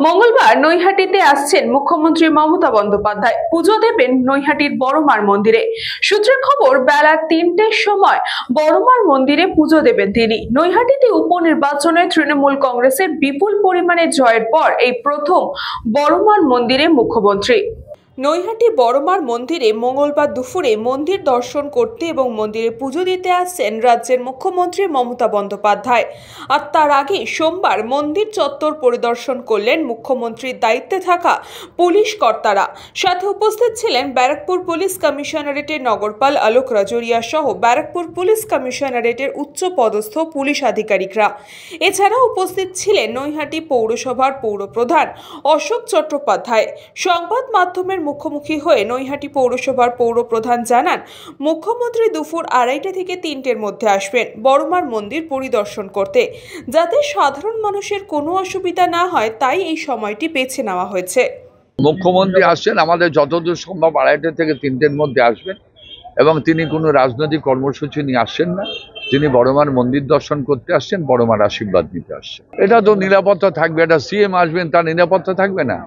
মঙ্গলবার নৈহাটিতে আসছেন মুখ্যমন্ত্রী মমতা বন্দ্যোপাধ্যায়। পুজো দেবেন নৈহাটির বড়মার মন্দিরে। সূত্রের খবর, বেলা ৩টের সময় বড়মার মন্দিরে পুজো দেবেন তিনি। নৈহাটিতে উপনির্বাচনে তৃণমূল কংগ্রেসের বিপুল পরিমাণে জয়ের পর এই প্রথম বড়মার মন্দিরে মুখ্যমন্ত্রী। নৈহাটি বড়মার মন্দিরে মঙ্গলবার দুপুরে মন্দির দর্শন করতে এবং মন্দিরে পুজো দিতে আসছেন রাজ্যের মুখ্যমন্ত্রী মমতা বন্দ্যোপাধ্যায়। আর তার আগে সোমবার মন্দির চত্বর পরিদর্শন করলেন মুখ্যমন্ত্রীর দায়িত্বে থাকা পুলিশ কর্তারা। সাথে উপস্থিত ছিলেন ব্যারাকপুর পুলিশ কমিশনারেটের নগরপাল আলোক রাজরিয়া সহ ব্যারাকপুর পুলিশ কমিশনারেটের উচ্চ পদস্থ পুলিশ আধিকারিকরা। এছাড়াও উপস্থিত ছিলেন নৈহাটি পৌরসভার পৌরপ্রধান অশোক চট্টোপাধ্যায়। সংবাদ মাধ্যমের মুখোমুখি হয়ে নৈহাটি পৌরসভার পৌরপ্রধান জানান, মুখ্যমন্ত্রী দুপুর 2:30 থেকে 3টের মধ্যে আসবেন বড়মার মন্দির পরিদর্শন করতে, যাতে সাধারণ মানুষের কোনো অসুবিধা না হয়, তাই এই সময়টি বেছে নেওয়া হয়েছে। মুখ্যমন্ত্রী আসছেন, আমাদের যতদূর সম্ভব 2:30 থেকে 3টের মধ্যে আসবেন এবং তিনি কোনো রাজনৈতিক কর্মসূচি নিয়ে আসছেন না। তিনি বড়মার মন্দির দর্শন করতে আসছেন, বড়মার আশীর্বাদ নিতে আসছেন। এটা তো নিরাপত্তা থাকবে, এটা সিএম আসবেন, তার নিরাপত্তা থাকবে না?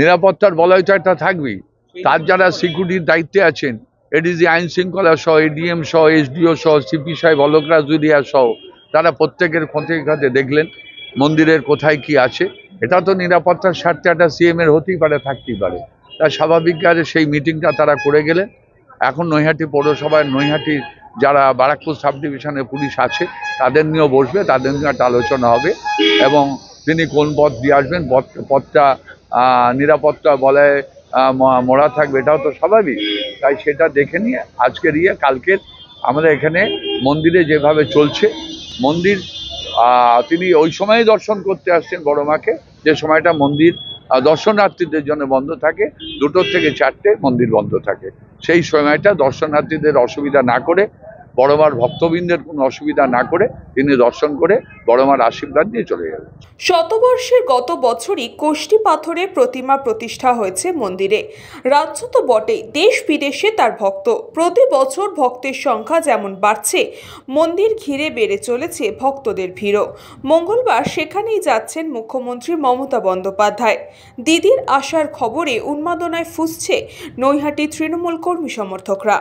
নিরাপত্তার বলয় তো একটা থাকবেই। তার যারা সিকিউরিটির দায়িত্বে আছেন, এডিজি আইন শৃঙ্খলা সহ, এডিএম সহ, এসডিও সহ, সিপি সাহেব অলোক রাজরিয়া সহ, তারা প্রত্যেকের খোঁজে খাতে দেখলেন মন্দিরের কোথায় কি আছে। এটা তো নিরাপত্তার স্বার্থে একটা সিএম এর হতেই পারে, থাকতেই পারে। তা স্বাভাবিক কাজে সেই মিটিংটা তারা করে গেলেন। এখন নৈহাটি পৌরসভায় নৈহাটির যারা বারাকপুর সাব ডিভিশনের পুলিশ আছে তাদের নিয়েও বসবে, তাদের নিয়ে একটা আলোচনা হবে এবং তিনি কোন পথ দিয়ে আসবেন, পথটা নিরাপত্তা বলায় মোড়া থাকবে, এটাও তো স্বাভাবিক। তাই সেটা দেখে নিয়ে আজকের কালকের আমরা এখানে মন্দিরে যেভাবে চলছে মন্দির, তিনি ওই সময় দর্শন করতে আসছেন বড়মাকে যে সময়টা মন্দির দর্শনার্থীদের জন্য বন্ধ থাকে, 2টো থেকে 4টে মন্দির বন্ধ থাকে। সেই সময়টা দর্শনার্থীদের অসুবিধা না করে, বড়মার ভক্তবৃন্দের কোনো অসুবিধা না করে তিনি দর্শন করে বড়মার আশীর্বাদ দিয়ে চলে যাবেন। শতবর্ষের গত বছরই কোষ্ঠী পাথরের প্রতিমা প্রতিষ্ঠা হয়েছে মন্দিরে। রাজ্য তো বটেই, দেশ বিদেশে তার ভক্ত। প্রতি বছর ভক্তের সংখ্যা যেমন বাড়ছে, মন্দির ঘিরে বেড়ে চলেছে ভক্তদের ভিড়ও। মঙ্গলবার সেখানেই যাচ্ছেন মুখ্যমন্ত্রী মমতা বন্দ্যোপাধ্যায়। দিদির আসার খবরে উন্মাদনায় ফুঁসছে নৈহাটি তৃণমূল কর্মী সমর্থকরা।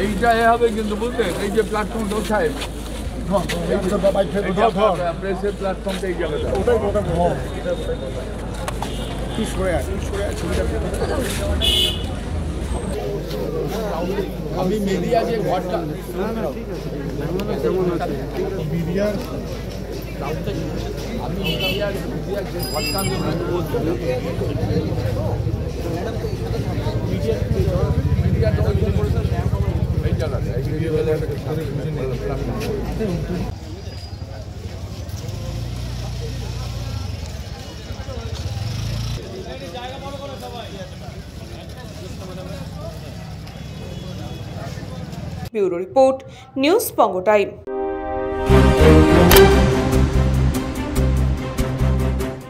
এইটা হবে কিন্তু বুঝলেন, এই যে প্ল্যাটফর্মটা সাহেব প্রেসের প্ল্যাটফর্মটা এই জায়গাটা আমি মিডিয়া যে ঘরটা আমি মিডিয়া যে ঘরটা ব্যুরো রিপোর্ট, নিউজ বঙ্গ টাইম।